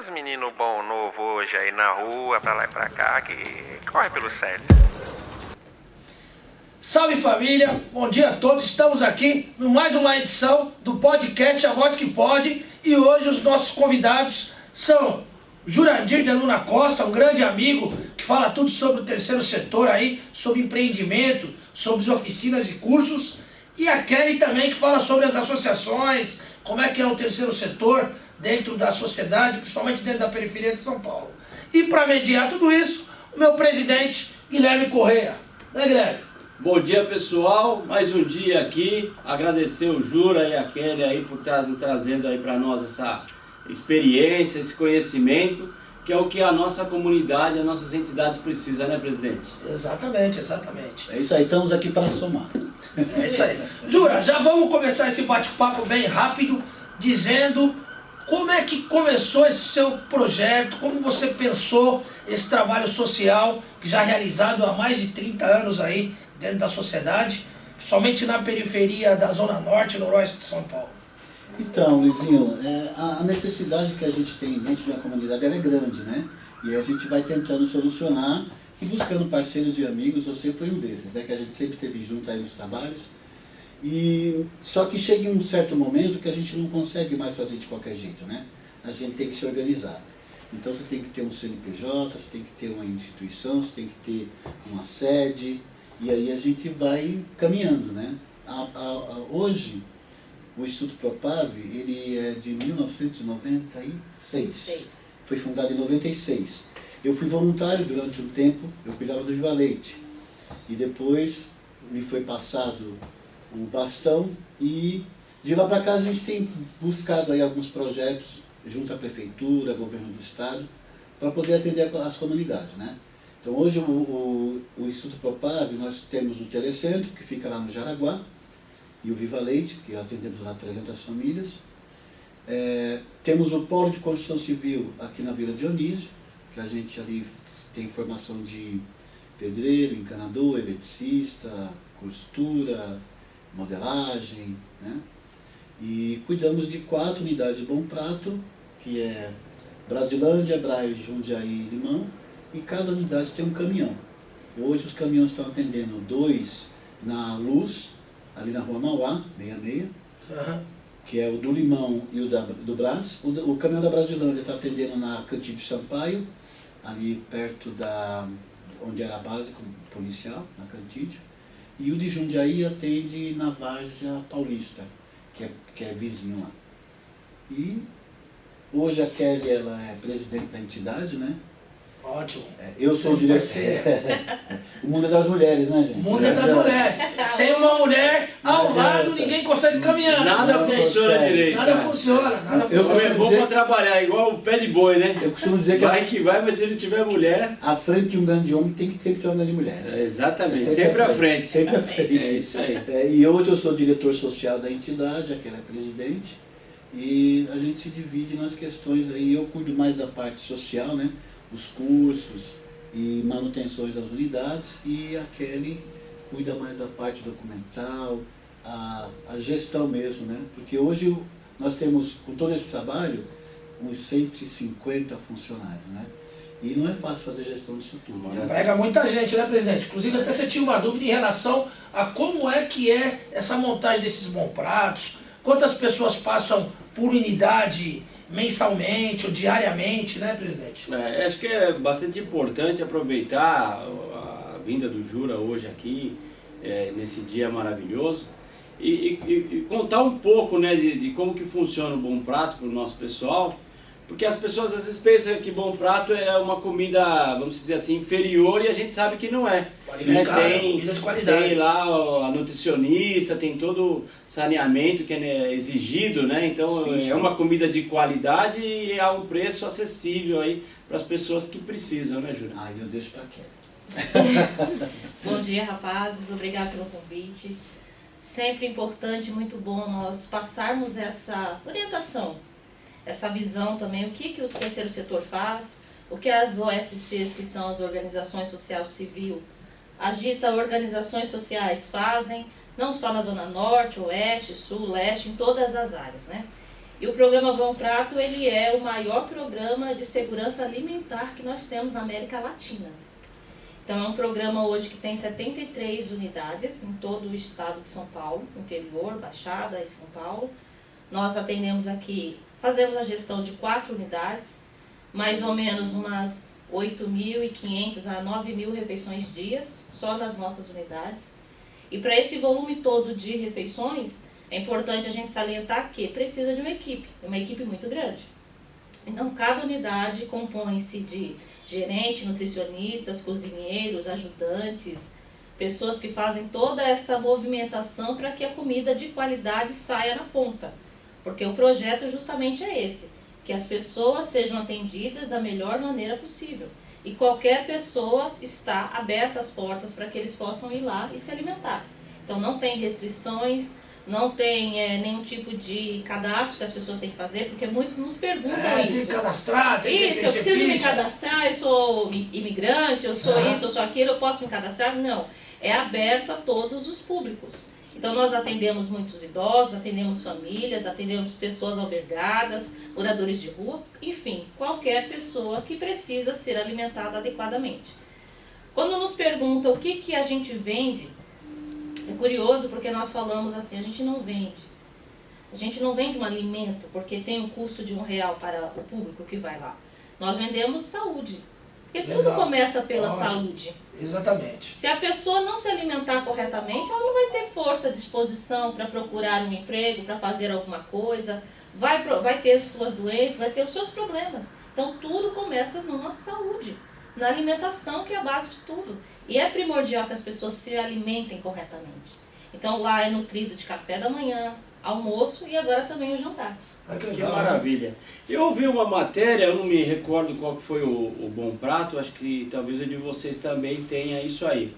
os meninos bom novo hoje aí na rua, pra lá e pra cá, que corre pelo sério. Salve família, bom dia a todos, estamos aqui em mais uma edição do podcast A Voz que Pode e hoje os nossos convidados são Jurandir de Luna Costa, um grande amigo que fala tudo sobre o terceiro setor aí, sobre empreendimento, sobre as oficinas e cursos, e a Kelly também que fala sobre as associações, como é que é o terceiro setor dentro da sociedade, principalmente dentro da periferia de São Paulo. E para mediar tudo isso, o meu presidente Guilherme Correia. Né, Guilherme? Bom dia, pessoal, mais um dia aqui, agradecer o Jura e a Kelly aí por trazendo aí para nós essa experiência, esse conhecimento, que é o que a nossa comunidade, as nossas entidades precisam, né, presidente? Exatamente, exatamente. É isso aí, estamos aqui para somar. É isso aí. Jura, já vamos começar esse bate-papo bem rápido, dizendo como é que começou esse seu projeto, como você pensou esse trabalho social, já realizado há mais de 30 anos aí, dentro da sociedade, somente na periferia da Zona Norte e Noroeste de São Paulo. Então, Luizinho, a necessidade que a gente tem dentro da comunidade ela é grande, né? E a gente vai tentando solucionar e buscando parceiros e amigos. Você foi um desses, né? Que a gente sempre esteve junto aí nos trabalhos. E só que chega em um certo momento que a gente não consegue mais fazer de qualquer jeito, né? A gente tem que se organizar. Então você tem que ter um CNPJ, você tem que ter uma instituição, você tem que ter uma sede. E aí a gente vai caminhando, né? Hoje, o Instituto Propave, ele é de 1996. Foi fundado em 96. Eu fui voluntário durante um tempo, eu cuidava do Viva Leite. E depois me foi passado o bastão e de lá para cá a gente tem buscado aí alguns projetos junto à Prefeitura, Governo do Estado, para poder atender as comunidades, né? Então hoje o Instituto Propave, nós temos o Telecentro, que fica lá no Jaraguá, e o Viva Leite, que atendemos lá 300 famílias. Temos o Polo de Construção Civil aqui na Vila Dionísio, que a gente ali tem formação de pedreiro, encanador, eletricista, costura, modelagem, né? E cuidamos de 4 unidades de Bom Prato, que é Brasilândia, Brás, Jundiaí e Limão, e cada unidade tem um caminhão. Hoje os caminhões estão atendendo 2 na Luz, ali na Rua Mauá, 66, que é o do Limão e o do Brás. O caminhão da Brasilândia está atendendo na Cantídio Sampaio, ali perto da onde era a base policial, na Cantídio. E o de Jundiaí atende na Várzea Paulista, que é vizinho lá. E hoje a Kelly ela é presidente da entidade, né? Ótimo. Eu sou o diretor. O mundo é das mulheres, né, gente? O mundo é das mulheres. Sem uma mulher ao lado, ninguém consegue caminhar. Nada funciona direito. Nada funciona. É bom para trabalhar, igual o pé de boi, né? Eu costumo dizer que vai que vai, mas se não tiver mulher... À frente de um grande homem tem que ter uma grande mulher. Exatamente, sempre à frente. Sempre à frente. É isso aí. E hoje eu sou diretor social da entidade, aquela é presidente, e a gente se divide nas questões aí. Eu cuido mais da parte social, né? Os cursos e manutenções das unidades, e a Kelly cuida mais da parte documental, a gestão mesmo, né? Porque hoje nós temos, com todo esse trabalho, uns 150 funcionários, né? E não é fácil fazer gestão disso tudo. Né? Pega muita gente, né, presidente? Inclusive até você tinha uma dúvida em relação a como é que é essa montagem desses bons pratos, quantas pessoas passam por unidade mensalmente ou diariamente, né, presidente? Acho que é bastante importante aproveitar a vinda do Jura hoje aqui, nesse dia maravilhoso, e contar um pouco, né, de como que funciona o Bom Prato para o nosso pessoal, porque as pessoas às vezes pensam que Bom Prato é uma comida, vamos dizer assim, inferior, e a gente sabe que não é. Comida de qualidade. Tem lá a nutricionista, tem todo o saneamento que é exigido, né? Então sim. É uma comida de qualidade e a um preço acessível aí para as pessoas que precisam, né, Júlia? Eu deixo para Kelly. Bom dia, rapazes, obrigado pelo convite. Sempre importante, muito bom nós passarmos essa orientação, essa visão também, o que o terceiro setor faz, o que as OSCs, que são as Organizações Social Civil, agita organizações sociais fazem, não só na Zona Norte, Oeste, Sul, Leste, em todas as áreas, né? E o programa Bom Prato, ele é o maior programa de segurança alimentar que nós temos na América Latina. Então é um programa hoje que tem 73 unidades em todo o estado de São Paulo, interior, Baixada e São Paulo. Nós atendemos aqui, fazemos a gestão de 4 unidades, mais ou menos umas 8.500 a 9.000 refeições dias, só nas nossas unidades. E para esse volume todo de refeições, é importante a gente salientar que precisa de uma equipe muito grande. Então, cada unidade compõe-se de gerente, nutricionistas, cozinheiros, ajudantes, pessoas que fazem toda essa movimentação para que a comida de qualidade saia na ponta. Porque o projeto justamente é esse, que as pessoas sejam atendidas da melhor maneira possível. E qualquer pessoa está aberta as portas para que eles possam ir lá e se alimentar. Então, não tem restrições, não tem nenhum tipo de cadastro que as pessoas têm que fazer, porque muitos nos perguntam Tem que isso. cadastrar, tem que Isso, ter eu preciso me ficha. cadastrar, eu sou imigrante, eu sou isso, eu sou aquilo, eu posso me cadastrar? Não, é aberto a todos os públicos. Então nós atendemos muitos idosos, atendemos famílias, atendemos pessoas albergadas, moradores de rua, enfim, qualquer pessoa que precisa ser alimentada adequadamente. Quando nos perguntam o que a gente vende, é curioso porque nós falamos assim, a gente não vende. A gente não vende um alimento porque tem um custo de R$1 para o público que vai lá. Nós vendemos saúde. Porque tudo Legal. começa pela Ótimo. saúde. Exatamente. Se a pessoa não se alimentar corretamente, ela não vai ter força, disposição para procurar um emprego, para fazer alguma coisa, vai ter suas doenças, vai ter os seus problemas. Então tudo começa numa saúde, na alimentação, que é a base de tudo. E é primordial que as pessoas se alimentem corretamente. Então lá é nutrido de café da manhã, almoço e agora também o jantar. Olha que Que legal. maravilha. Eu ouvi uma matéria, eu não me recordo qual que foi o Bom Prato, acho que talvez o de vocês também tenha isso aí.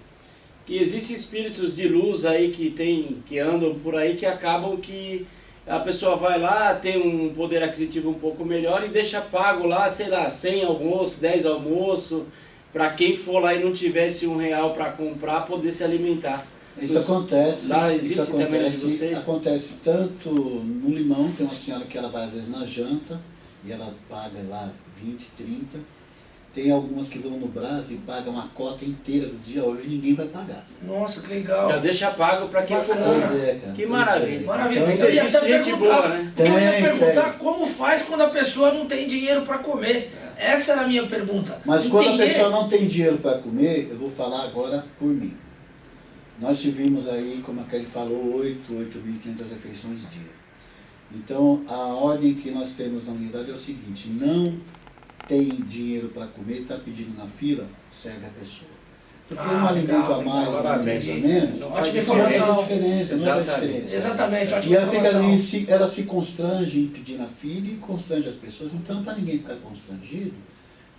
Que existem espíritos de luz aí que andam por aí, que acabam que a pessoa vai lá, tem um poder aquisitivo um pouco melhor e deixa pago lá, sei lá, 100 almoço, 10 almoço, para quem for lá e não tivesse R$1 para comprar, poder se alimentar. Isso acontece. Lá existe isso também na de vocês? Acontece tanto no Limão, tem uma senhora que ela vai às vezes na janta e ela paga lá 20, 30. Tem algumas que vão no Brás e pagam a cota inteira do dia, hoje ninguém vai pagar. Nossa, que legal. Já deixa pago para quem for Bacana. comprar. Pois é, cara. Que pois maravilha. é. Maravilha. Então, Eu ia existe até gente perguntar, boa, né? eu ia Tem, perguntar tem. como faz quando a pessoa não tem dinheiro para comer. Essa era a minha pergunta. Mas quando a Entender- pessoa não tem dinheiro para comer, eu vou falar agora por mim. Nós tivemos aí, como a Kelly falou, 8.500 refeições dia. Então, a ordem que nós temos na unidade é o seguinte: não tem dinheiro para comer, está pedindo na fila, serve a pessoa. Porque um alimento legal, a mais, um legal, alimento a entendi. menos, Não não faz Ótima faz informação. diferença, não faz Exatamente. diferença. Exatamente, ótima E ela fica informação. ali, ela se constrange em pedir na fila e constrange as pessoas. Então, para ninguém ficar constrangido,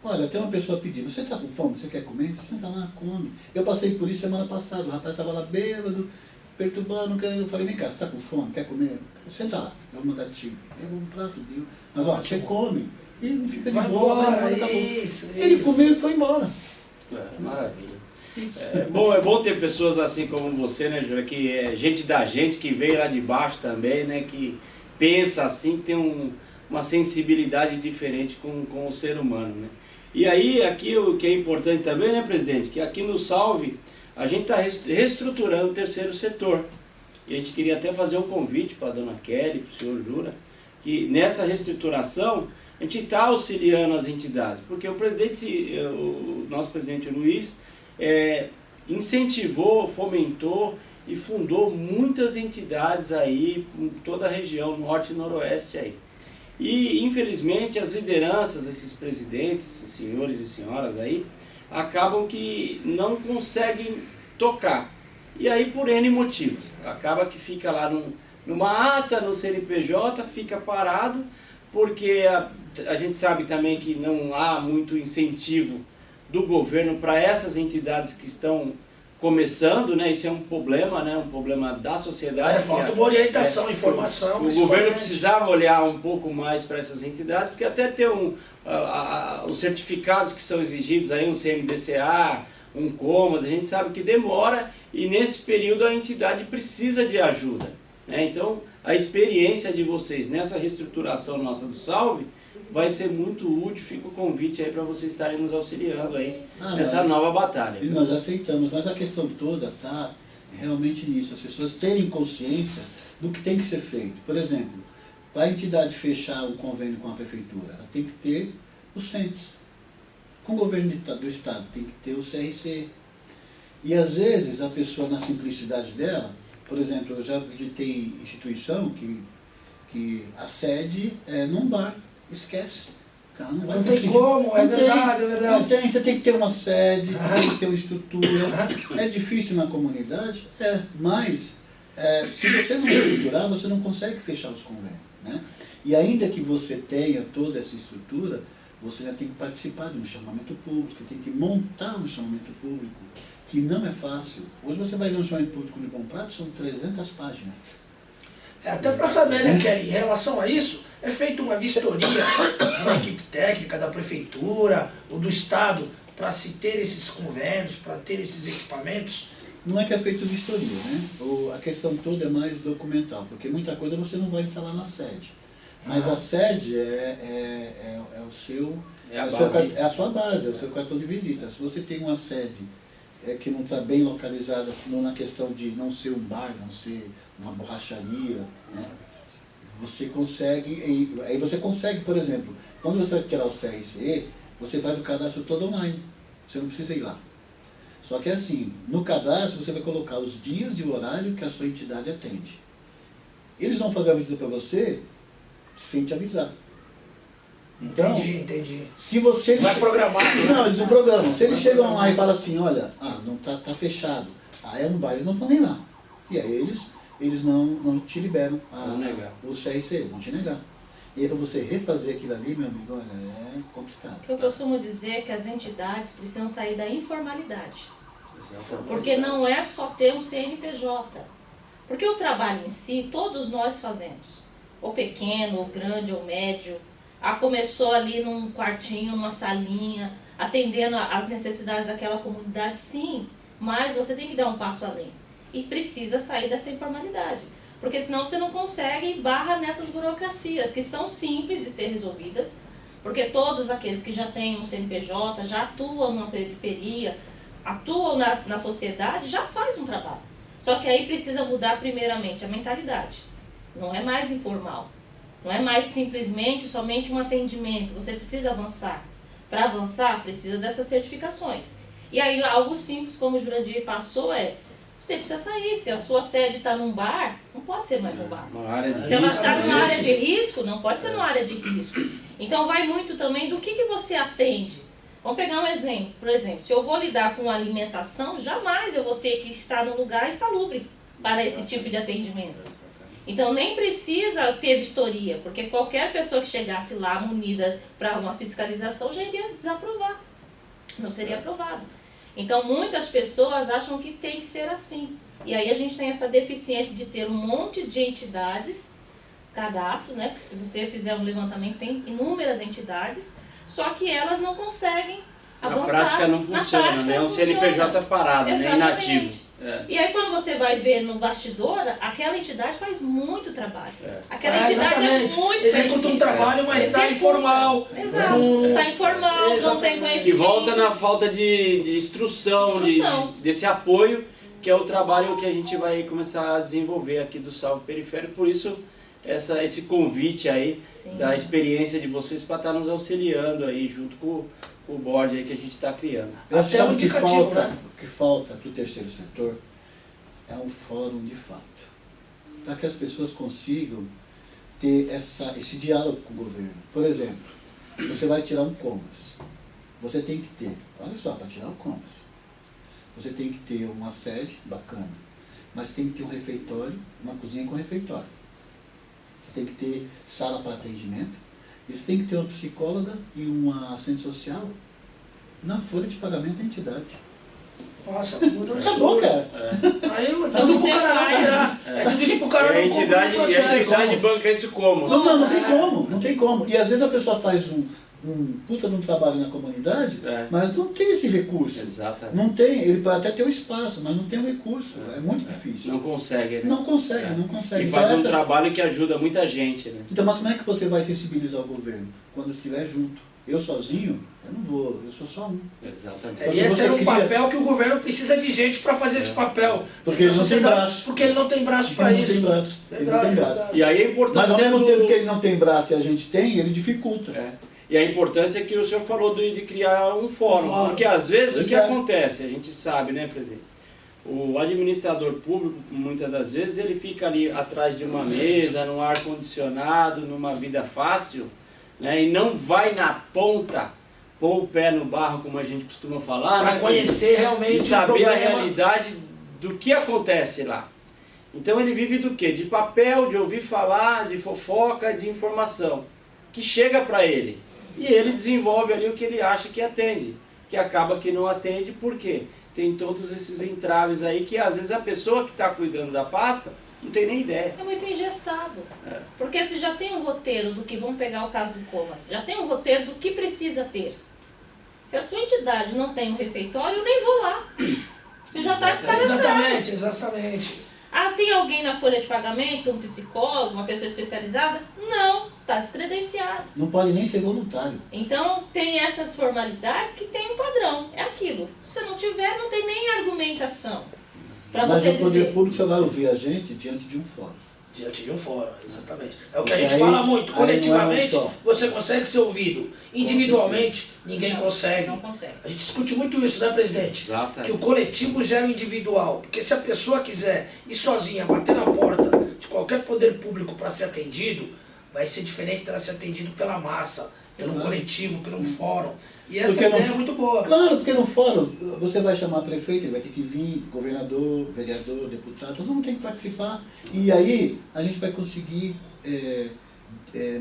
olha, tem uma pessoa pedindo, você está com fome, você quer comer? Senta lá, come. Eu passei por isso semana passada, o rapaz estava lá bêbado, perturbando, eu falei, vem cá, você está com fome, quer comer? Senta lá, eu vou mandar tiro. Pegou um prato, deu. Mas ó, você come e não fica de Vai boa, vai embora, embora, acabou. isso. Ele comeu e foi embora. Maravilha. É bom ter pessoas assim como você, né, Júlia, que é gente da gente, que veio lá de baixo também, né, que pensa assim, que tem uma sensibilidade diferente com o ser humano, né. E aí, aqui o que é importante também, né, presidente, que aqui no Salve, a gente está reestruturando o terceiro setor. E a gente queria até fazer um convite para a dona Kelly, para o senhor Jura, que nessa reestruturação, a gente está auxiliando as entidades, porque o nosso presidente Luiz, incentivou, fomentou e fundou muitas entidades aí em toda a região, norte e noroeste aí. E infelizmente as lideranças, esses presidentes, senhores e senhoras aí, acabam que não conseguem tocar. E aí por N motivos. Acaba que fica lá numa ata, no CNPJ, fica parado, porque a gente sabe também que não há muito incentivo do governo para essas entidades que estão começando, né? Isso é um problema, né? Um problema da sociedade. Falta uma orientação, informação. O governo principalmente. precisava olhar um pouco mais para essas entidades, porque até ter os certificados que são exigidos aí, um CMDCA, um COMAS, a gente sabe que demora e nesse período a entidade precisa de ajuda, né? Então a experiência de vocês nessa reestruturação nossa do Salve vai ser muito útil. Fica o convite aí para vocês estarem nos auxiliando aí nessa nova batalha. E nós aceitamos, mas a questão toda está realmente nisso, as pessoas terem consciência do que tem que ser feito. Por exemplo, para a entidade fechar um convênio com a prefeitura, ela tem que ter o CENTES. Com o governo do estado tem que ter o CRC. E às vezes a pessoa, na simplicidade dela, por exemplo, eu já visitei instituição que a sede é num bar, esquece. O cara não vai Não tem conseguir. como, é Não tem, verdade, é verdade. Não tem, você tem que ter uma sede, tem que ter uma estrutura. É difícil na comunidade? Mas se você não estruturar, você não consegue fechar os convênios. Né? E ainda que você tenha toda essa estrutura, você já tem que participar de um chamamento público, tem que montar um chamamento público, que não é fácil. Hoje você vai ler um chamamento público de bom prato, são 300 páginas. Até para saber, né, Kelly, em relação a isso, é feita uma vistoria da equipe técnica da prefeitura ou do estado para se ter esses convênios, para ter esses equipamentos. Não é que é feito vistoria, né? A questão toda é mais documental, porque muita coisa você não vai instalar na sede. Mas a sede é o seu... É a base. É a sua base, é o seu cartão de visita. Se você tem uma sede que não está bem localizada, na questão de não ser um bar, não ser uma borracharia, né? Você consegue, aí você consegue, por exemplo, quando você vai tirar o CRCE, você faz o cadastro todo online, você não precisa ir lá. Só que é assim, no cadastro você vai colocar os dias e o horário que a sua entidade atende. Eles vão fazer a visita para você sem te avisar. Então, Entendi. se você... Vai programar. Não, eles não programam. Se eles chegam lá e falam assim, olha, não tá fechado, é um bar, eles não vão nem lá. E aí eles não te liberam o CRC, vão te negar. E aí para você refazer aquilo ali, meu amigo, olha, é complicado. O que eu costumo dizer é que as entidades precisam sair da informalidade. Porque não é só ter um CNPJ. Porque o trabalho em si, todos nós fazemos. Ou pequeno, ou grande, ou médio. Começou ali num quartinho, numa salinha, atendendo às necessidades daquela comunidade, sim. Mas você tem que dar um passo além. E precisa sair dessa informalidade. Porque senão você não consegue e barra nessas burocracias, que são simples de ser resolvidas. Porque todos aqueles que já têm um CNPJ, já atuam numa periferia, atuam na sociedade, já faz um trabalho. Só que aí precisa mudar primeiramente a mentalidade. Não é mais informal. Não é mais simplesmente somente um atendimento. Você precisa avançar. Para avançar, precisa dessas certificações. E aí algo simples, como o Jurandir passou, você precisa sair. Se a sua sede está num bar, não pode ser mais um bar. Se ela está numa área de risco, não pode ser numa área de risco. Então vai muito também do que você atende. Vamos pegar um exemplo. Por exemplo, se eu vou lidar com alimentação, jamais eu vou ter que estar num lugar insalubre para esse tipo de atendimento. Então nem precisa ter vistoria, porque qualquer pessoa que chegasse lá munida para uma fiscalização já iria desaprovar. Não seria aprovado. Então muitas pessoas acham que tem que ser assim. E aí a gente tem essa deficiência de ter um monte de entidades, cadastros, né? Porque se você fizer um levantamento tem inúmeras entidades, só que elas não conseguem avançar. Na prática não funciona, né? É um CNPJ parado, né? Inativo. E aí quando você vai ver no bastidor, aquela entidade faz muito trabalho. Aquela entidade exatamente. É muito Executa um trabalho, mas está informal. Exato, está informal, não tem conhecimento. E volta na falta de instrução. Desse apoio, que é o trabalho que a gente vai começar a desenvolver aqui do Salve Periférico. Por isso, esse convite aí, sim, da experiência de vocês para estar nos auxiliando aí, junto com o board aí que a gente está criando. Eu acho que o que falta para o terceiro setor é um fórum de fato. Para que as pessoas consigam ter esse diálogo com o governo. Por exemplo, você vai tirar um Comas. Você tem que ter, olha só, para tirar o Comas, você tem que ter uma sede bacana, mas tem que ter um refeitório, uma cozinha com refeitório. Você tem que ter sala para atendimento. Eles têm que ter uma psicóloga e uma assistente social na folha de pagamento da entidade. Nossa, muito absurdo. Acabou, cara. Aí tudo pro cara não tirar. Tudo isso pro cara não cumprir o processo. E a entidade banca esse como? Não tem como. E às vezes a pessoa faz um puta de um trabalho na comunidade, É. mas não tem esse recurso. Exatamente. Não tem, ele pode até ter o espaço, mas não tem o recurso. É muito difícil. Não consegue, né? Não consegue, É. não consegue. E faz Então, um essas- trabalho que ajuda muita gente, né? Então, mas como é que você vai sensibilizar o governo? Quando estiver junto. Eu sozinho, eu não vou, eu sou só um. Exatamente. Então, E se esse você é um cria- papel que o governo precisa de gente para fazer esse papel. Porque ele Na não tem sociedade, braço. Porque ele não tem braço Porque para ele não isso. tem braço. Ele não tem braço. Verdade. E aí a Mas ao importância mesmo do... tempo que ele não tem braço e a gente tem, ele dificulta. É. E a importância que o senhor falou de criar um fórum. Fórum. Porque às vezes Pois o que é. acontece, a gente sabe, né, presidente? O administrador público, muitas das vezes, ele fica ali atrás de uma mesa, num ar-condicionado, numa vida fácil, né, e não vai na ponta, pôr o pé no barro, como a gente costuma falar, Para né, conhecer realmente e saber o a problema. realidade do que acontece lá. Então ele vive do quê? De papel, de ouvir falar, de fofoca, de informação, que chega para ele. E ele desenvolve ali o que ele acha que atende, que acaba que não atende, por quê? Tem todos esses entraves aí que às vezes a pessoa que está cuidando da pasta não tem nem ideia. É muito engessado. É. Porque se já tem um roteiro do que, vamos pegar o caso do Comas, já tem um roteiro do que precisa ter. Se a sua entidade não tem um refeitório, eu nem vou lá. Você já está descadastrado. Exatamente, exatamente. Ah, tem alguém na folha de pagamento, um psicólogo, uma pessoa especializada? Não, está descredenciado. Não pode nem ser voluntário. Então, tem essas formalidades que tem um padrão. É aquilo. Se não tiver, não tem nem argumentação para Mas você o poder dizer. público só vai ouvir a gente diante de um fórum. Diante de um fórum, exatamente. É o que a E gente aí- fala muito. aí não é um Coletivamente, só. você consegue ser ouvido. Individualmente, ninguém Não, consegue. Não consegue. A gente discute muito isso, né, presidente? Exatamente. Que o coletivo gera o individual. Porque se a pessoa quiser ir sozinha, bater na porta de qualquer poder público para ser atendido, vai ser diferente dela ser atendido pela massa, pelo Claro. coletivo, pelo fórum. E essa Porque ideia não- é muito boa. Claro, porque no fórum você vai chamar prefeito, ele vai ter que vir, governador, vereador, deputado, todo mundo tem que participar. E aí a gente vai conseguir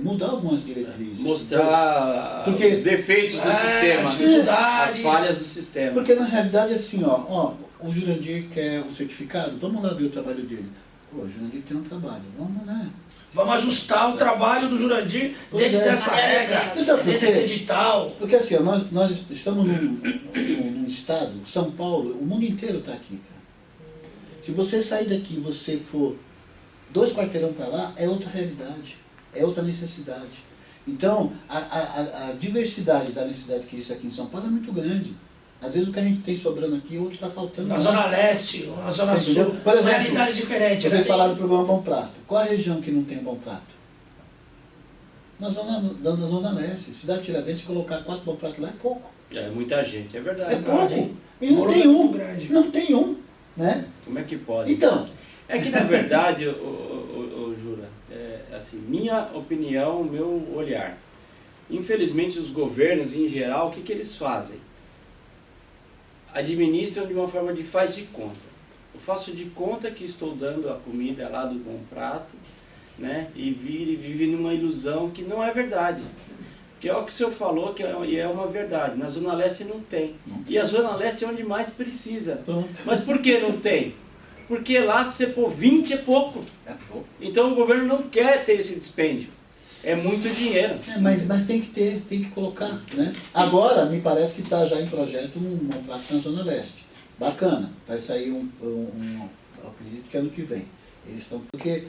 mudar algumas diretrizes. Mostrar Porque- os defeitos do É, sistema, as né? dificuldades. As falhas do sistema. Porque na realidade é assim, ó, o Jurandir quer o certificado, vamos lá ver o trabalho dele. Pô, o Jurandir tem um trabalho, vamos, né? Vamos ajustar o trabalho do Jurandir Pois dentro é. dessa regra, Você sabe por dentro quê? desse edital. Porque assim, ó, nós estamos num estado, São Paulo, o mundo inteiro está aqui, cara. Se você sair daqui e você for 2 quarteirão para lá, é outra realidade, é outra necessidade. Então, a diversidade da necessidade que existe aqui em São Paulo é muito grande. Às vezes o que a gente tem sobrando aqui, outro está faltando. Na lá. Zona Leste, na Zona Você Sul, entendeu? Por exemplo, realidade diferente. Vocês Né? falaram do programa Bom Prato. Qual a região que não tem Bom Prato? Na Zona Leste. Cidade Tiradentes, se colocar 4 Bom Prato lá é pouco. É muita gente, é verdade. É pouco. hein? E não Morro tem é um. muito grande. Não tem um. Né? Como é que pode? Então, É que na verdade, ô Jura, assim, minha opinião, meu olhar. Infelizmente os governos em geral, o que eles fazem? Administram de uma forma de faz de conta. Eu faço de conta que estou dando a comida lá do Bom Prato, né? E vive numa ilusão que não é verdade. Porque é o que o senhor falou, que é uma verdade. Na Zona Leste não tem. E a Zona Leste é onde mais precisa. pronto. Mas por que não tem? Porque lá se você pôr 20 é pouco. É pouco. Então o governo não quer ter esse dispêndio. É muito dinheiro. Mas tem que ter, tem que colocar. Né? Agora, me parece que está já em projeto um Bom Prato na Zona Leste. Bacana. Vai sair eu acredito que ano que vem. Eles estão. Porque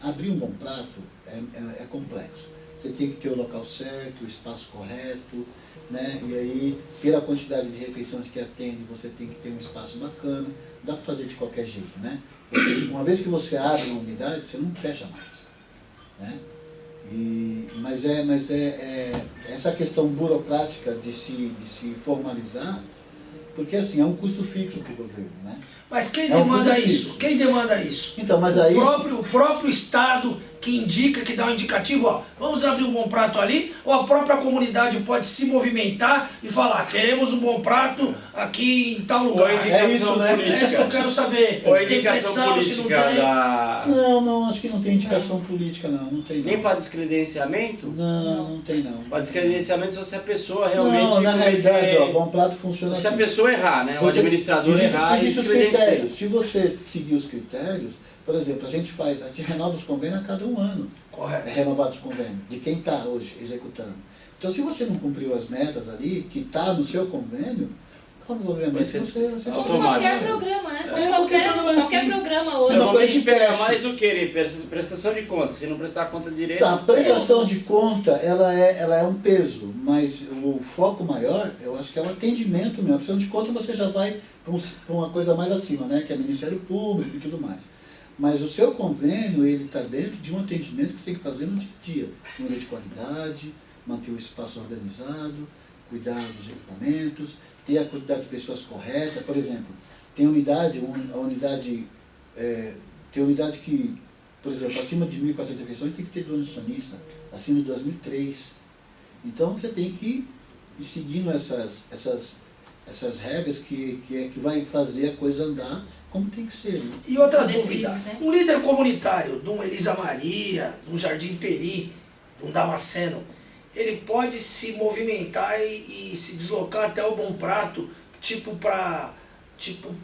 abrir um Bom Prato é complexo. Você tem que ter o local certo, o espaço correto, né? E aí, pela quantidade de refeições que atende, você tem que ter um espaço bacana. Não dá para fazer de qualquer jeito, né? Porque uma vez que você abre uma unidade, você não fecha mais, né? Mas essa questão burocrática de se formalizar, porque assim, é um custo fixo para o governo, né? Mas quem É um demanda custo isso? fixo. Quem demanda isso? Então, mas aí... O próprio Estado que indica, que dá um indicativo, ó, vamos abrir um Bom Prato ali, ou a própria comunidade pode se movimentar e falar, queremos um Bom Prato aqui em tal Ou lugar. a indicação isso, né? É isso que eu quero saber. Ou a Se tem indicação pressão, se não política tem. da... Não, acho que não tem indicação política, não tem Nem não. para descredenciamento? Não tem não. Para descredenciamento só se a pessoa realmente... Não, na realidade, cometer- Bom Prato funciona Se a assim. pessoa errar, né? O administrador errar e Existem os descredenciar. critérios. Se você seguir os critérios, por exemplo, a gente renova os convênios a cada um ano. Correto. renovados os convênios, de quem está hoje executando. Então, se você não cumpriu as metas ali, que está no seu convênio, provavelmente você automático. Como qualquer programa, né? Como qualquer programa é qualquer assim. programa hoje. Normalmente pega teste. mais do que ele, prestação de conta. Se não prestar conta direito... Tá, a prestação de conta, ela é um peso, mas o foco maior, eu acho que é o atendimento mesmo. A prestação de conta você já vai para uma coisa mais acima, né? Que é Ministério Público e tudo mais. Mas o seu convênio, ele está dentro de um atendimento que você tem que fazer no dia a dia. Número de qualidade, manter o espaço organizado, cuidar dos equipamentos, ter a quantidade de pessoas correta. Por exemplo, tem unidade que, por exemplo, acima de 1.400 refeições tem que ter nutricionista, acima de 2003. Então você tem que ir seguindo essas regras que vai fazer a coisa andar como tem que ser. Né? E outra Decisões, dúvida, né? um líder comunitário, de um Elisa Maria, de um Jardim Peri, de um Damasceno, ele pode se movimentar e se deslocar até o Bom Prato, tipo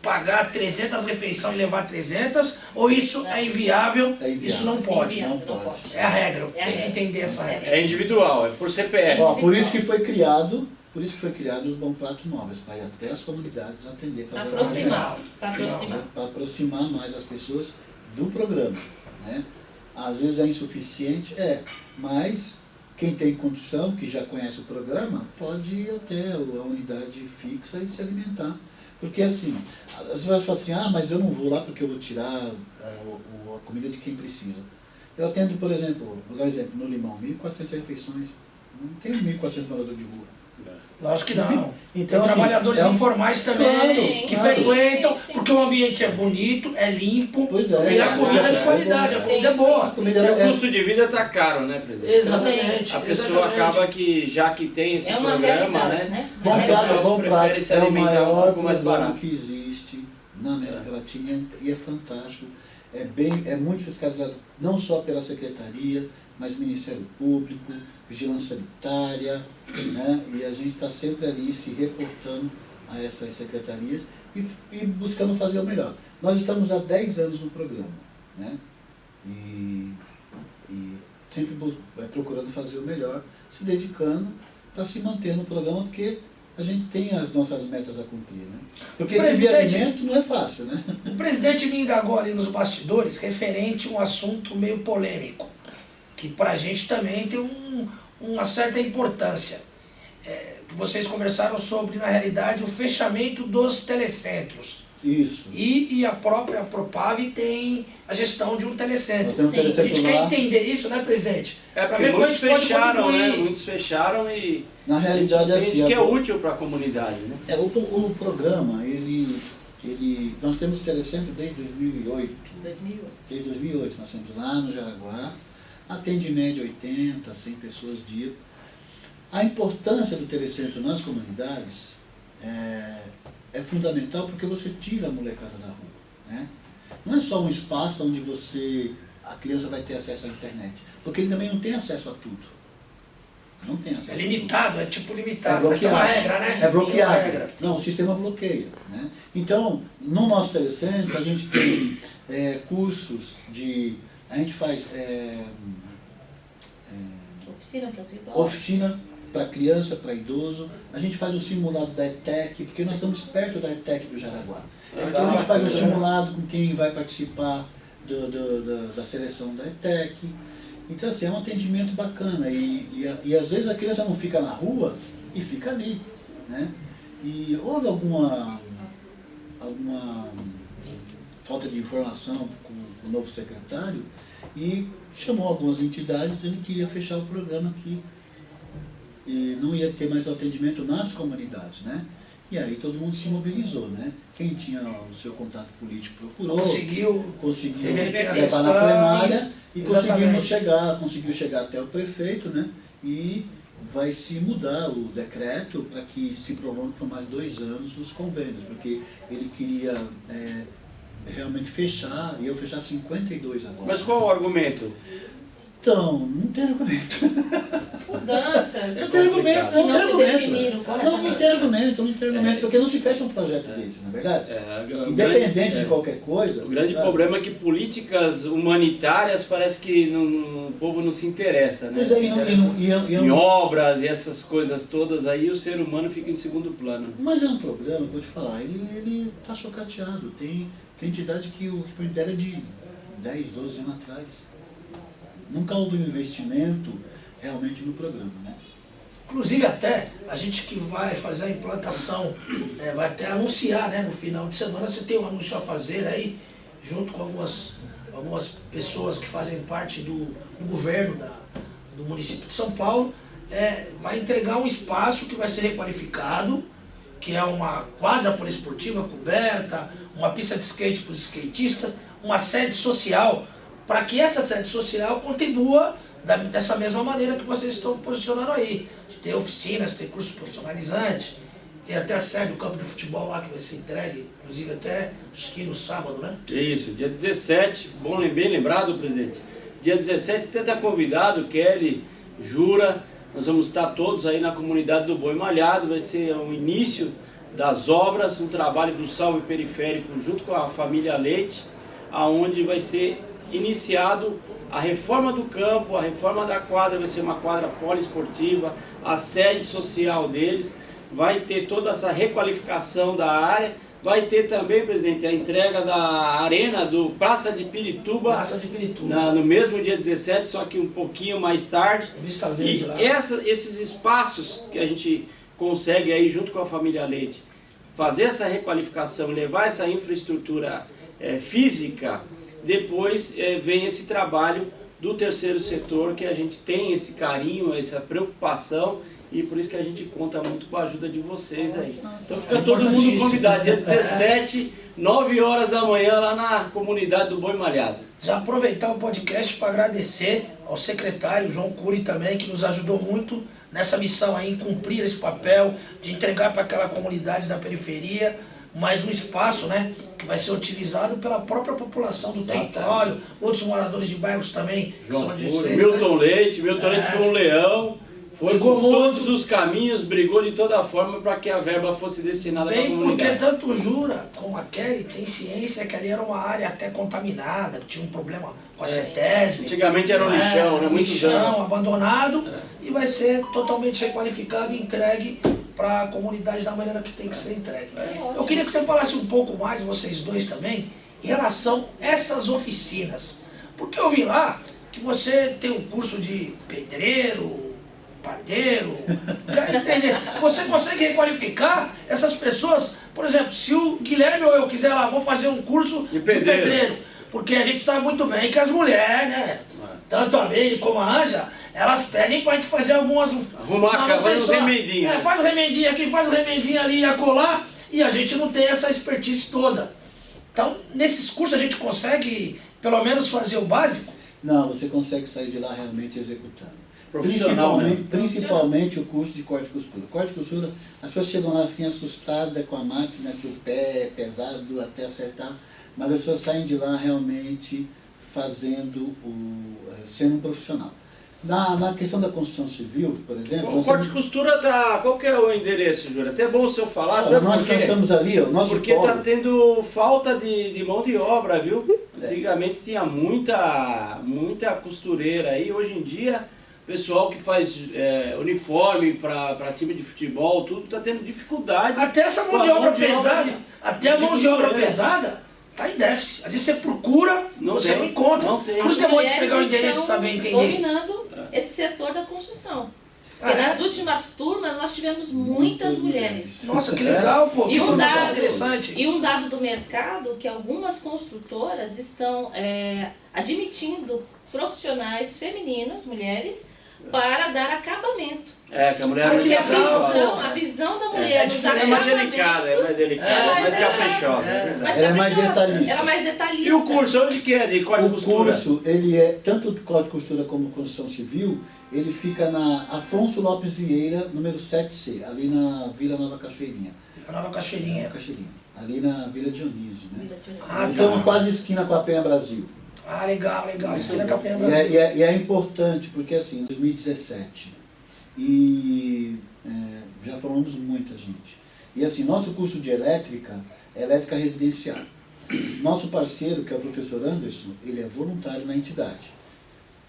pagar 300 refeições e levar 300, ou isso é inviável, É inviável. isso não pode? Inviável. Não pode. É a regra, É a tem que regra. entender essa regra. É individual, é por CPF. Ó, por isso que foi criado os Bom Prato Móveis, para ir até as comunidades atender, fazer Aproximar. Para aproximar. para aproximar mais as pessoas do programa. Né? Às vezes é insuficiente, mas quem tem condição, que já conhece o programa, pode ir até a unidade fixa e se alimentar. Porque assim, às vezes você fala assim, mas eu não vou lá porque eu vou tirar a comida de quem precisa. Eu atendo, por exemplo, vou dar um exemplo, no Limão, 1.400 refeições. Não tem 1.400 moradores de rua. Lógico que não. Então, Tem assim, trabalhadores informais também, Claro, que claro. frequentam, porque o ambiente é bonito, é limpo, Pois é. e a comida é de qualidade, a comida é boa. A comida E o custo de vida está caro, né, presidente? Exatamente. A pessoa exatamente. acaba que, já que tem esse É uma programa, realidade, né? né? Bom Prato, pessoas Bom preferem Prato se é o alimentar um maior pouco mais programa barato. que existe na América Latina e é fantástico. É muito fiscalizado, não só pela Secretaria, mas Ministério Público, Vigilância Sanitária, né? E a gente está sempre ali se reportando a essas secretarias e buscando fazer o melhor. Nós estamos há 10 anos no programa, né? E sempre procurando fazer o melhor, se dedicando para se manter no programa, porque a gente tem as nossas metas a cumprir, né? Porque esse Presidente, alimento não é fácil, né? O presidente me indagou ali nos bastidores referente a um assunto meio polêmico, que para a gente também tem uma certa importância. Vocês conversaram sobre, na realidade, o fechamento dos telecentros. Isso. E a própria Propave tem a gestão de um telecentro. Nós temos Sim. A gente telecentro quer lá. entender isso, né, presidente? Pra Porque ver como a muitos gente pode fecharam, né? contribuir. Muitos fecharam e Na realidade, a gente assim, entende que é agora- útil para a comunidade, né? O programa, nós temos telecentro desde 2008. 2008. Desde 2008, nós temos lá no Jaraguá, atende em média 80, 100 pessoas dia. A importância do telecentro nas comunidades é fundamental porque você tira a molecada da rua. Né? Não é só um espaço onde a criança vai ter acesso à internet, porque ele também não tem acesso a tudo. Não tem acesso É a limitado, é tipo limitado. É Vai ter uma bloqueado. regra, né? É Tem uma bloqueado. regra. Não, o sistema bloqueia. Né? Então, no nosso telecentro, a gente tem cursos de... A gente faz Oficina para os idosos. oficina para criança, para idoso. A gente faz o simulado da ETEC, porque nós estamos perto da ETEC do Jaraguá. Então a gente faz o simulado com quem vai participar da seleção da ETEC. Então assim, é um atendimento bacana. E às vezes a criança não fica na rua e fica ali. Né? E houve alguma falta de informação com o novo secretário e chamou algumas entidades dizendo que ia fechar o programa aqui e não ia ter mais o atendimento nas comunidades, né? E aí todo mundo se mobilizou, né? Quem tinha o seu contato político procurou, conseguiu reverter a levar na questão. plenária e Exatamente. conseguiu chegar até o prefeito, né? E vai se mudar o decreto para que se prolongue por mais 2 anos os convênios, porque ele queria realmente fechar, e eu fechar 52 agora. Mas qual o argumento? Então, não tem argumento. Mudança. muitas Eu tenho argumento, que não se definiram corretamente. não tem argumento, porque não se fecha um projeto desse, não é verdade? Independente de qualquer coisa. O grande problema é que políticas humanitárias parece que o povo não se interessa, né? Pois é, Em obras e essas coisas todas, aí o ser humano fica em segundo plano. mas é um problema, vou te falar, ele está socateado. Tem entidade que o equipamento dela é de 10, 12 anos atrás. Nunca houve um investimento realmente no programa, né? Inclusive até a gente que vai fazer a implantação, vai até anunciar, né, no final de semana, você tem um anúncio a fazer aí, junto com algumas pessoas que fazem parte do governo do município de São Paulo, vai entregar um espaço que vai ser requalificado, que é uma quadra poliesportiva coberta, uma pista de skate para os skatistas, uma sede social, para que essa sede social contribua dessa mesma maneira que vocês estão posicionando aí, de ter oficinas, ter cursos profissionalizantes, tem até a sede do campo de futebol lá que vai ser entregue, inclusive até acho que no sábado, né? Isso, dia 17, bem lembrado, presidente. Dia 17 até está convidado, Kelly, Jura, nós vamos estar todos aí na comunidade do Boi Malhado, vai ser o início das obras, um trabalho do Salve Periférico junto com a família Leite, aonde vai ser iniciado a reforma do campo, a reforma da quadra, vai ser uma quadra poliesportiva, a sede social deles, vai ter toda essa requalificação da área, vai ter também, presidente, a entrega da arena do Praça de Pirituba, no mesmo dia 17, só que um pouquinho mais tarde. Vista Verde lá. Esses espaços que a gente consegue aí junto com a família Leite, fazer essa requalificação, levar essa infraestrutura física, depois vem esse trabalho do terceiro setor, que a gente tem esse carinho, essa preocupação, e por isso que a gente conta muito com a ajuda de vocês aí. Então fica todo mundo convidado, dia 17, 9 horas da manhã, lá na comunidade do Boi Malhado. Já aproveitar o podcast para agradecer ao secretário João Cury também, que nos ajudou muito nessa missão aí, em cumprir esse papel, de entregar para aquela comunidade da periferia mais um espaço, né, que vai ser utilizado pela própria população do território, outros moradores de bairros também, que são adjacentes. Milton Leite foi um leão, foi por todos os caminhos, brigou de toda forma para que a verba fosse destinada para a comunidade. Porque tanto o Jura como a Kelly tem ciência que ali era uma área até contaminada, que tinha um problema com a CETESB. Antigamente era um lixão, né? Muito lixão, abandonado, e vai ser totalmente requalificado e entregue para a comunidade da maneira que tem que ser entregue. Eu queria que você falasse um pouco mais, vocês dois também, em relação a essas oficinas. Porque eu vi lá que você tem um curso de pedreiro, padeiro, quero entender. Você consegue requalificar essas pessoas? Por exemplo, se o Guilherme ou eu quiser lá, vou fazer um curso de pedreiro. Porque a gente sabe muito bem que as mulheres, né, tanto a Leire como a Anja, elas pedem pra gente fazer algumas... Arrumar, fazer uns remendinhos. Faz um remendinho aqui, faz um remendinho ali e acolá, e a gente não tem essa expertise toda. Então, nesses cursos a gente consegue, pelo menos, fazer o básico? Não, você consegue sair de lá realmente executando. Principalmente o curso de corte e costura. Corte e costura, as pessoas chegam lá assim assustadas com a máquina, que o pé é pesado até acertar, mas as pessoas saem de lá realmente sendo um profissional. Na questão da construção civil, por exemplo... O corte e costura, qual que é o endereço, Júlio? Até bom o senhor falar, nós estamos ali, o nosso porque está tendo falta de mão de obra, viu? Antigamente tinha muita costureira aí, hoje em dia... Pessoal que faz uniforme para time de futebol, tudo está tendo dificuldade. Até essa mão de obra pesada, até a mão de obra pesada está em déficit. Às vezes você procura, você não encontra. Não tem. Por isso que é bom de pegar o endereço e saber entender. Dominando esse setor da construção. Porque nas últimas turmas nós tivemos muitas mulheres. Nossa, que legal, pô, que informação interessante. E um dado do mercado que algumas construtoras estão admitindo profissionais femininas, mulheres, para dar acabamento. Que a mulher porque a visão da mulher é mais delicada, mais caprichosa. Ela é mais detalhista. Ela é mais detalhista. E o curso, onde que é de corte e costura? O curso, ele tanto de corte e costura como construção civil, ele fica na Afonso Lopes Vieira, número 7C, ali na Vila Nova Cachoeirinha. Nova Cachoeirinha. Ali na Vila Dionísio, né? Então, quase esquina com a Penha Brasil. Legal. Esquina com a Penha Brasil. E é importante, porque assim, em 2017, e já formamos muita gente. E assim, nosso curso de elétrica é elétrica residencial. Nosso parceiro, que é o professor Anderson, ele é voluntário na entidade.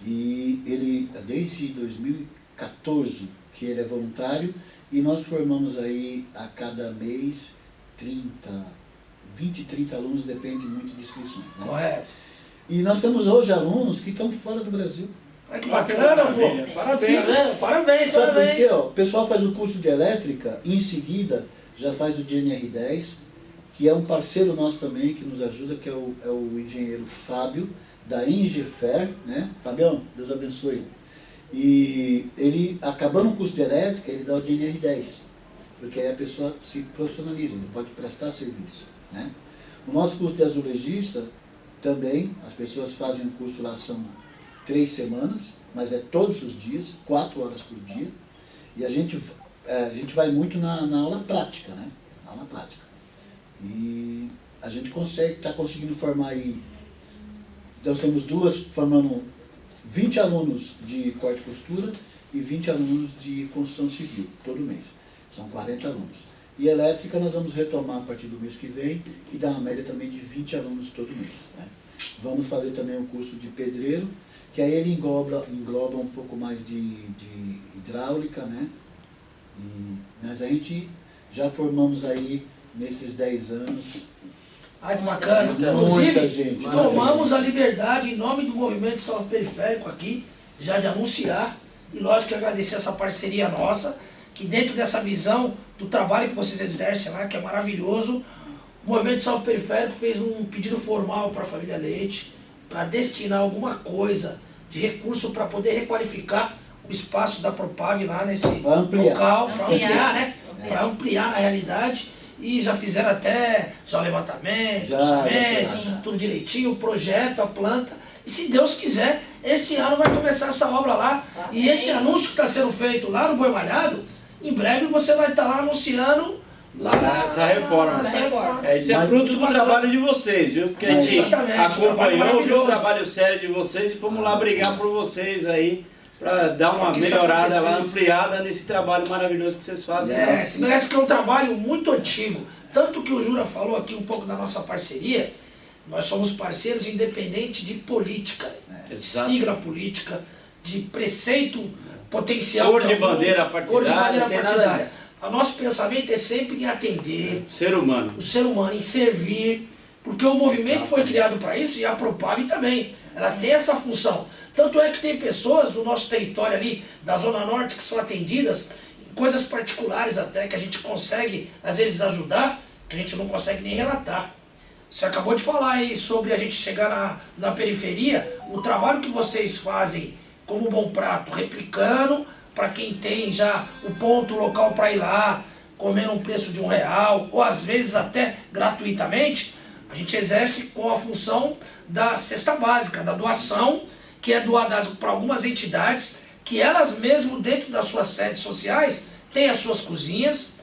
E ele, desde 2014, que ele é voluntário, e nós formamos aí a cada mês 20, 30 alunos, depende muito de inscrições. Né? Correto. E nós temos hoje alunos que estão fora do Brasil. Olha que bacana, pô. Parabéns. Parabéns, Sabe por quê? parabéns. Ó, o pessoal faz o curso de elétrica, em seguida já faz o de NR10, que é um parceiro nosso também, que nos ajuda, que é o engenheiro Fábio, da Engefer, né? Fabião, Deus abençoe. E ele, acabando o curso de elétrica, ele dá o de NR10, porque aí a pessoa se profissionaliza, ele pode prestar serviço, né? O nosso curso de azulejista, também, as pessoas fazem o curso lá, são 3 semanas, mas é todos os dias, 4 horas por dia, e a gente vai muito na aula prática, né? Na aula prática. E a gente está conseguindo formar aí, nós temos formando 20 alunos de corte e costura e 20 alunos de construção civil, todo mês. São 40 alunos. E elétrica nós vamos retomar a partir do mês que vem, que dá uma média também de 20 alunos todo mês. Né? Vamos fazer também um curso de pedreiro, que aí ele engloba um pouco mais de hidráulica, né? Mas a gente já formamos aí, nesses 10 anos, Ai, que bacana. muita Inclusive, gente. tomamos a liberdade, em nome do Movimento Salve Periférico aqui, já de anunciar, e lógico que agradecer essa parceria nossa, que dentro dessa visão do trabalho que vocês exercem lá, que é maravilhoso, o Movimento Salve Periférico fez um pedido formal para a família Leite, para destinar alguma coisa de recurso para poder requalificar o espaço da Propag lá nesse local, para ampliar, né? Para ampliar na realidade. E já fizeram até o levantamento, orçamento, tudo direitinho, o projeto, a planta. E se Deus quiser, esse ano vai começar essa obra lá. E esse anúncio que está sendo feito lá no Boi Malhado, em breve você vai estar lá anunciando lá essa reforma. Isso é fruto do trabalho de vocês, viu? Porque a gente acompanhou, viu o trabalho sério de vocês e fomos lá brigar por vocês aí, para dar uma melhorada lá, ampliada nesse trabalho maravilhoso que vocês fazem. Se merece, porque é um trabalho muito antigo. Tanto que o Jura falou aqui um pouco da nossa parceria, nós somos parceiros independentes de política, de sigla política, de preceito potencial. Cor de bandeira partidária. O nosso pensamento é sempre em atender o ser humano, em servir, porque o movimento foi criado para isso e a Propag também. Ela tem essa função. Tanto é que tem pessoas do nosso território ali, da Zona Norte, que são atendidas em coisas particulares até, que a gente consegue, às vezes, ajudar, que a gente não consegue nem relatar. Você acabou de falar aí sobre a gente chegar na periferia, o trabalho que vocês fazem como Bom Prato, replicando para quem tem já o ponto local para ir lá, comendo um preço de R$1, ou às vezes até gratuitamente, a gente exerce com a função da cesta básica, da doação, que é doada para algumas entidades, que elas mesmo dentro das suas sedes sociais, têm as suas cozinhas,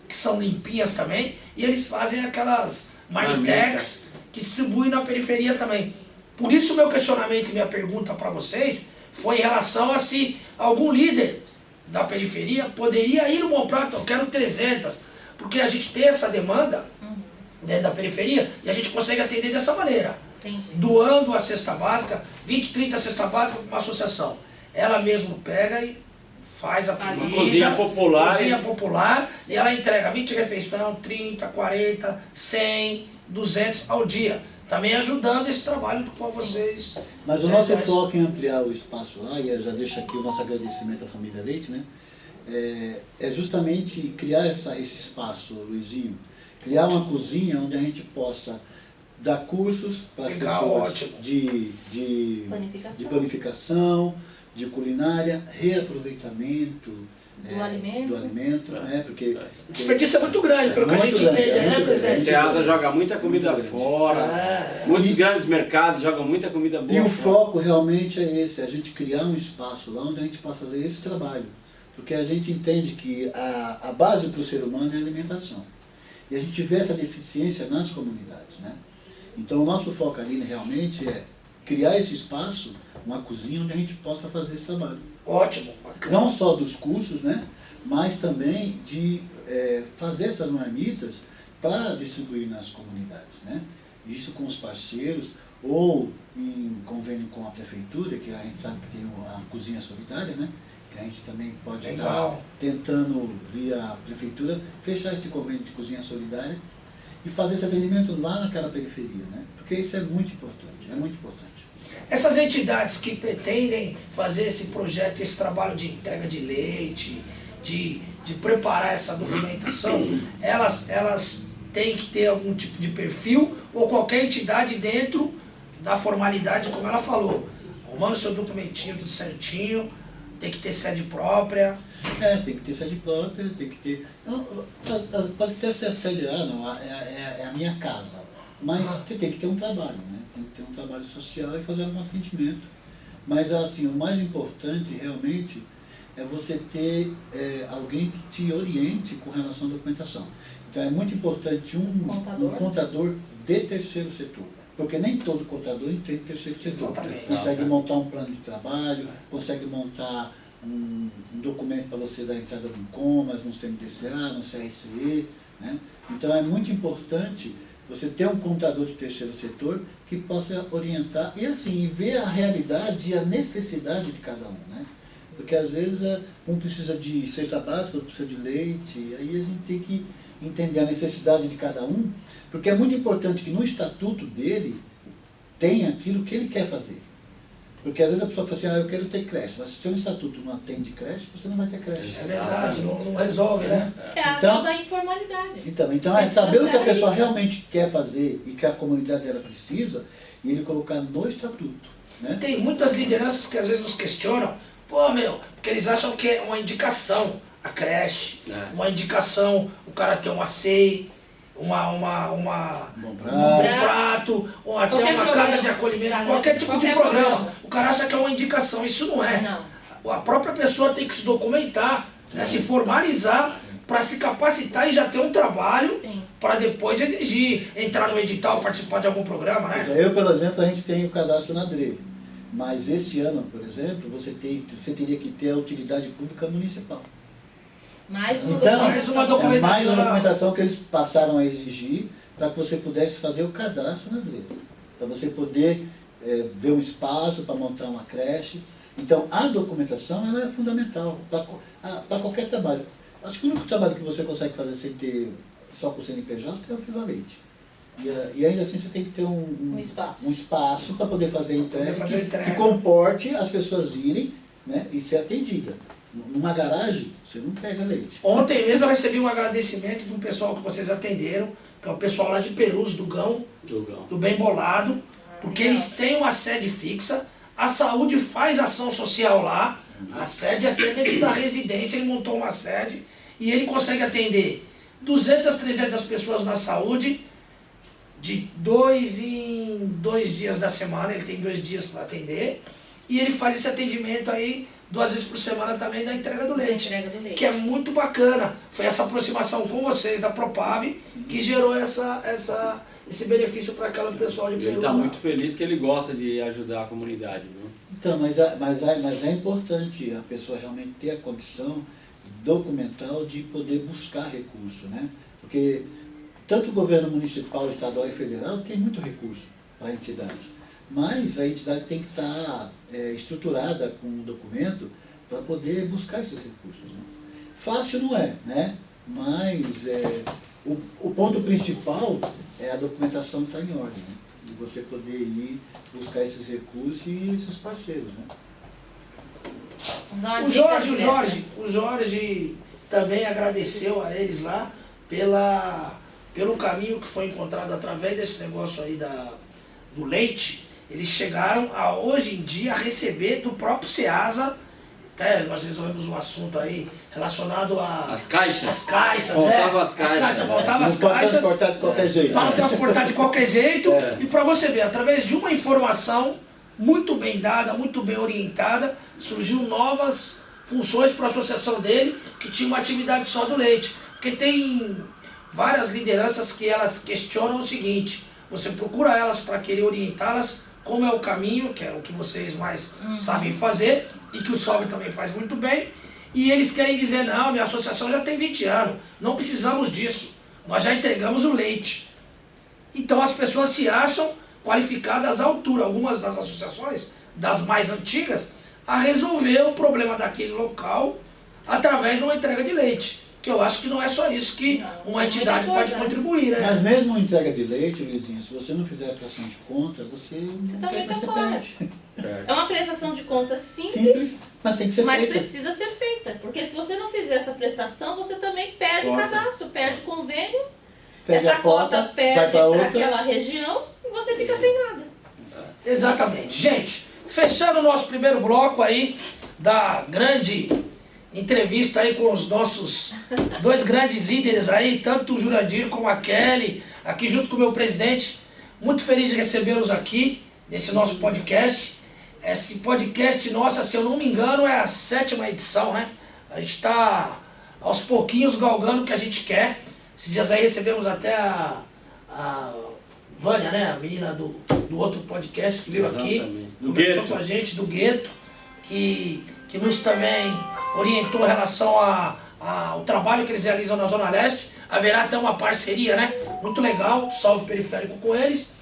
que são limpinhas também, e eles fazem aquelas marmitex que distribuem na periferia também. Por isso meu questionamento e minha pergunta para vocês foi em relação a se algum líder da periferia poderia ir no Bom Prato, eu quero 300, porque a gente tem essa demanda dentro da periferia e a gente consegue atender dessa maneira. Entendi. Doando a cesta básica, 20, 30 cesta básica para uma associação. Ela mesmo pega e faz a comida, cozinha popular, e ela entrega 20 refeição, 30, 40, 100, 200 ao dia. Também ajudando esse trabalho do qual vocês... Mas o nosso foco em ampliar o espaço lá, e eu já deixo aqui o nosso agradecimento à família Leite, né? É justamente criar esse espaço, Luizinho, criar uma cozinha onde a gente possa dar cursos para as pessoas de planificação, de culinária, reaproveitamento do alimento, né? Porque o desperdício é muito grande, pelo que a gente entende, né, presidente? O Ceasa joga muita comida fora, muitos grandes mercados jogam muita comida boa. E o foco realmente é esse, a gente criar um espaço lá onde a gente possa fazer esse trabalho. Porque a gente entende que a base para o ser humano é a alimentação. E a gente vê essa deficiência nas comunidades, né? Então o nosso foco ali realmente é criar esse espaço, uma cozinha onde a gente possa fazer esse trabalho. Ótimo, bacana. Não só dos cursos, né? Mas também de fazer essas marmitas para distribuir nas comunidades, né? Isso com os parceiros, ou em convênio com a prefeitura, que a gente sabe que tem a cozinha solidária, né? Que a gente também pode estar tentando, via prefeitura, fechar esse convênio de cozinha solidária e fazer esse atendimento lá naquela periferia, né? Porque isso é muito importante, é muito importante. Essas entidades que pretendem fazer esse projeto, esse trabalho de entrega de leite, de preparar essa documentação, elas têm que ter algum tipo de perfil ou qualquer entidade dentro da formalidade, como ela falou, arrumando seu documentinho tudo certinho, tem que ter sede própria. Tem que ter sede própria, tem que ter... Pode ter sede, não, é a minha casa, mas você tem que ter um trabalho, né? Tem que ter um trabalho social e fazer um atendimento. Mas assim, o mais importante realmente é você ter alguém que te oriente com relação à documentação. Então é muito importante um contador de terceiro setor, porque nem todo contador entende terceiro setor. Exatamente. Consegue montar um plano de trabalho, consegue montar um documento para você dar entrada no COMAS, no CMDCA, no CRCE, né? Então é muito importante você ter um contador de terceiro setor que possa orientar e assim, ver a realidade e a necessidade de cada um, né? Porque às vezes um precisa de cesta básica, outro precisa de leite, aí a gente tem que entender a necessidade de cada um, porque é muito importante que no estatuto dele tenha aquilo que ele quer fazer. Porque às vezes a pessoa fala assim, eu quero ter creche, mas se o seu estatuto não atende creche, você não vai ter creche. É verdade, não resolve, né? É a tal da informalidade. Então é saber o que a pessoa realmente quer fazer e que a comunidade dela precisa, e ele colocar no estatuto, né? Tem muitas lideranças que às vezes nos questionam, porque eles acham que é uma indicação a creche, uma indicação o cara ter um ACEI, um Bom prato, ou até Qualquer uma programa. casa de acolhimento, Casa, qualquer tipo de qualquer programa. programa. O cara acha que é uma indicação, isso não é. Não. A própria pessoa tem que se documentar, né, se formalizar, para se capacitar e já ter um trabalho para depois exigir, entrar no edital, participar de algum programa, né? Eu, por exemplo, a gente tem o cadastro na DRE, mas esse ano, por exemplo, você teria que ter a utilidade pública municipal. Mais uma Então, documentação. é mais uma documentação que eles passaram a exigir para que você pudesse fazer o cadastro na DRE, para você poder ver um espaço para montar uma creche. Então, a documentação ela é fundamental para qualquer trabalho. Acho que o único trabalho que você consegue fazer sem ter só com o CNPJ é o equivalente. E ainda assim você tem que ter um espaço para poder fazer a entrega, que comporte as pessoas irem, né, e ser atendida. Numa garagem, você não pega leite. Ontem mesmo eu recebi um agradecimento do pessoal que vocês atenderam, que é o pessoal lá de Perus, do Gão, do Bem Bolado, porque eles têm uma sede fixa, a saúde faz ação social lá, a sede é até dentro da residência, ele montou uma sede e ele consegue atender 200, 300 pessoas na saúde, de 2 em 2 dias da semana, ele tem 2 dias para atender, e ele faz esse atendimento aí 2 vezes por semana também da entrega do leite, que é muito bacana. Foi essa aproximação com vocês da Propave que gerou esse benefício para aquela pessoal de Perus. Ele está muito feliz que ele gosta de ajudar a comunidade, viu? Então, mas é importante a pessoa realmente ter a condição documental de poder buscar recurso, né? Porque tanto o governo municipal, estadual e federal tem muito recurso para a entidade. Mas a entidade tem que estar estruturada com um documento para poder buscar esses recursos, né? Fácil não é, né? Mas o ponto principal é a documentação estar em ordem, né? E você poder ir buscar esses recursos e esses parceiros, né? O Jorge também agradeceu a eles lá pelo caminho que foi encontrado através desse negócio aí do leite. Eles chegaram a, hoje em dia, a receber do próprio SEASA, até nós resolvemos um assunto aí relacionado As caixas? As caixas, Voltava as caixas. Voltava as Para caixas. transportar de qualquer jeito. Para transportar de qualquer jeito. E para você ver, através de uma informação muito bem dada, muito bem orientada, surgiu novas funções para a associação dele, que tinha uma atividade só do leite. Porque tem várias lideranças que elas questionam o seguinte: você procura elas para querer orientá-las como é o caminho, que é o que vocês mais sabem fazer, e que o Solve também faz muito bem, e eles querem dizer, não, minha associação já tem 20 anos, não precisamos disso, nós já entregamos o leite. Então as pessoas se acham qualificadas à altura, algumas das associações, das mais antigas, a resolver o problema daquele local através de uma entrega de leite. Que eu acho que não é só isso que uma entidade pode contribuir, né? Mas mesmo entrega de leite, Luizinho, se você não fizer a prestação de conta, você também tá você fora. perde. É uma prestação de conta simples, Mas tem que ser mas feita. precisa ser feita. Porque se você não fizer essa prestação, você também perde o Cota. cadastro, perde o convênio, Perde essa a cota, cota perde vai pra para outra. aquela região e você fica sem nada. Exatamente. Gente, fechando o nosso primeiro bloco aí da grande entrevista aí com os nossos dois grandes líderes aí, tanto o Jurandir como a Kelly, aqui junto com o meu presidente. Muito feliz de recebê-los aqui nesse nosso podcast. Esse podcast nosso, se eu não me engano, é a 7ª edição, né? A gente está aos pouquinhos galgando o que a gente quer. Esses dias aí recebemos até a Vânia, né? A menina do outro podcast que veio aqui, Exatamente. Do conversou Gueto. com a gente, do Gueto, que nos também orientou em relação ao trabalho que eles realizam na Zona Leste. Haverá até uma parceria, né? Muito legal, Salve Periférico com eles.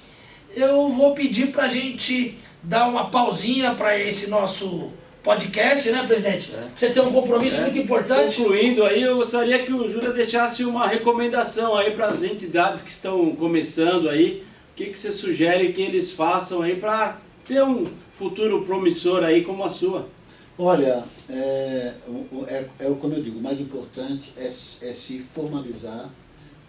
Eu vou pedir pra gente dar uma pausinha para esse nosso podcast, né, presidente? Você tem um compromisso muito importante. Concluindo aí, eu gostaria que o Júlia deixasse uma recomendação aí para as entidades que estão começando aí. O que você sugere que eles façam aí para ter um futuro promissor aí como a sua? Olha, como eu digo, o mais importante é se formalizar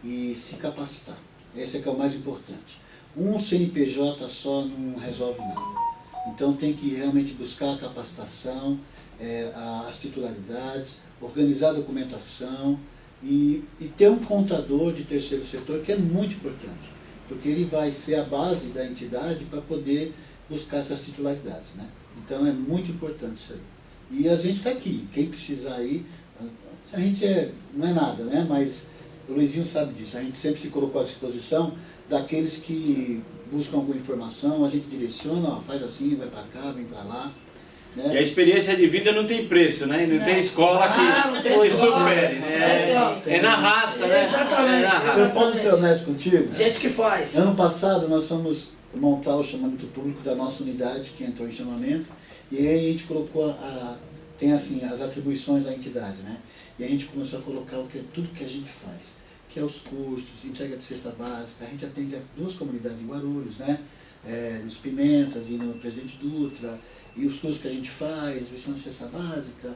e se capacitar. Esse é que é o mais importante. Um CNPJ só não resolve nada. Então tem que realmente buscar a capacitação, as titularidades, organizar a documentação e ter um contador de terceiro setor, que é muito importante, porque ele vai ser a base da entidade para poder buscar essas titularidades, né? Então é muito importante isso aí. E a gente está aqui, quem precisar ir, a gente não é nada, né? Mas o Luizinho sabe disso, a gente sempre se colocou à disposição daqueles que buscam alguma informação, a gente direciona, ó, faz assim, vai para cá, vem para lá. Né? E a experiência de vida não tem preço, né? Não tem escola não que tem escola. supere, né? É na raça, né? Exatamente, É na raça. Eu posso ser honesto contigo? Gente que faz. Ano passado nós fomos montar o chamamento público da nossa unidade, que entrou em chamamento, e aí a gente colocou, tem assim, as atribuições da entidade, né? E a gente começou a colocar tudo que a gente faz, que é os cursos, entrega de cesta básica. A gente atende a 2 comunidades em Guarulhos, né? Nos Pimentas e no Presidente Dutra, e os cursos que a gente faz, distribuição de cesta básica.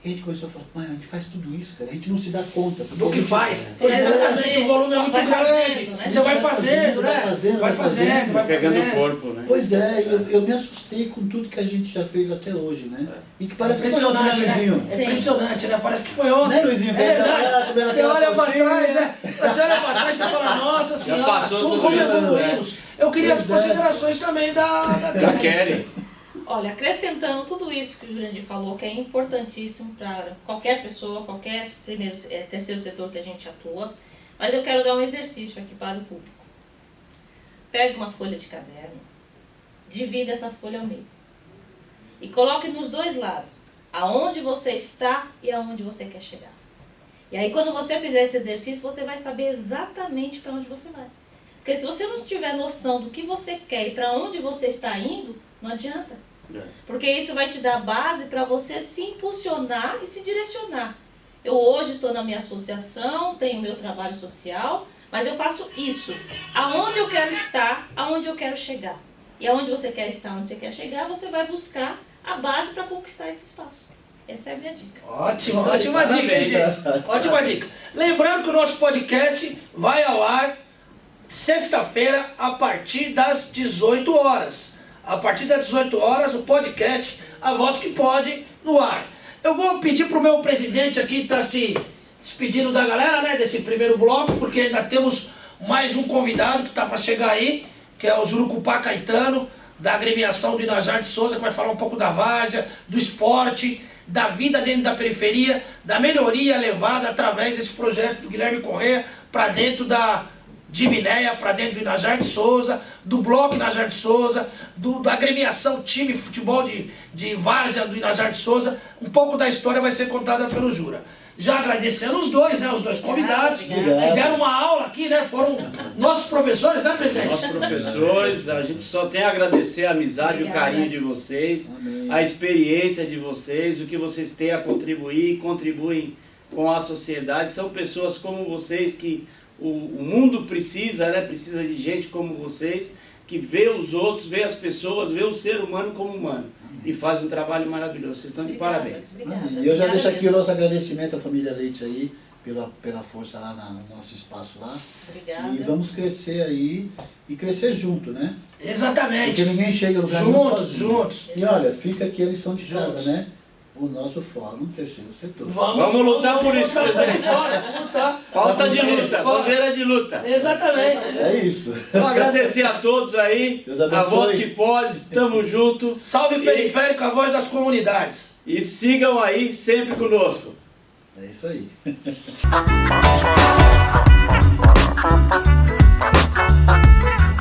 E a gente começou a falar, mas a gente faz tudo isso, cara, a gente não se dá conta. Do que faz. É. Exatamente, o volume é muito Vai grande. fazendo, né? Você vai fazendo, né? vai fazendo, vai Pegando o fazendo. corpo, né? Pois é, eu me assustei com tudo que a gente já fez até hoje, né? E que É parece que foi ontem, impressionante, né, né? Luizinho? É impressionante, né? Parece que foi ontem. Né, Luizinho? É verdade. Comendo Você aquela olha pra coxinha. trás, né? Você olha pra trás e fala, nossa senhora, passou como tudo isso, evoluímos. Eu queria as Pois é. considerações também da Já querem. Olha, acrescentando tudo isso que o Jurandir falou, que é importantíssimo para qualquer pessoa, qualquer terceiro setor que a gente atua, mas eu quero dar um exercício aqui para o público. Pegue uma folha de caderno, divida essa folha ao meio e coloque nos 2 lados, aonde você está e aonde você quer chegar. E aí quando você fizer esse exercício, você vai saber exatamente para onde você vai. Porque se você não tiver noção do que você quer e para onde você está indo, não adianta. Porque isso vai te dar base para você se impulsionar e se direcionar. Eu hoje estou na minha associação, tenho meu trabalho social, mas eu faço isso. Aonde eu quero estar, aonde eu quero chegar. E aonde você quer estar, onde você quer chegar, você vai buscar a base para conquistar esse espaço. Essa é a minha dica. Ótima dica, hein, gente? Ótima dica. Lembrando que o nosso podcast vai ao ar sexta-feira a partir das 18 horas. A partir das 18 horas, o podcast A Voz que Pode no ar. Eu vou pedir para o meu presidente aqui, está se despedindo da galera, né, desse primeiro bloco, porque ainda temos mais um convidado que está para chegar aí, que é o Jurucupá Caetano, da agremiação do Inajar de Souza, que vai falar um pouco da várzea, do esporte, da vida dentro da periferia, da melhoria levada através desse projeto do Guilherme Corrêa para dentro de Minéia para dentro do Inajar de Souza, do Bloco Inajar de Souza, da agremiação time futebol de várzea do Inajar de Souza. Um pouco da história vai ser contada pelo Jura. Já agradecendo os dois, né, os dois convidados, que deram uma aula aqui, né, foram nossos professores, né, presidente? Nossos professores, a gente só tem a agradecer a amizade e o carinho de vocês, a experiência de vocês, o que vocês têm a contribuir e contribuem com a sociedade. São pessoas como vocês que o mundo precisa, né, precisa de gente como vocês, que vê os outros, vê as pessoas, vê o ser humano como humano. E faz um trabalho maravilhoso. Vocês estão de parabéns. E eu já deixo aqui o nosso agradecimento à família Leite aí, pela força lá no nosso espaço lá. Obrigada. E vamos crescer aí, e crescer junto, né? Exatamente. Porque ninguém chega no lugar nenhum Juntos, sozinho. juntos. E olha, fica aqui a lição de Juntos. casa, né? O nosso fórum terceiro setor. Vamos lutar por isso, vamos lutar presidente. vamos lutar. Falta de luta, Fora. bandeira de luta. Exatamente. É isso. Então agradecer a todos aí, Deus a abençoe. voz que pode, estamos juntos. Salve Periférico, a voz das comunidades. E sigam aí sempre conosco. É isso aí.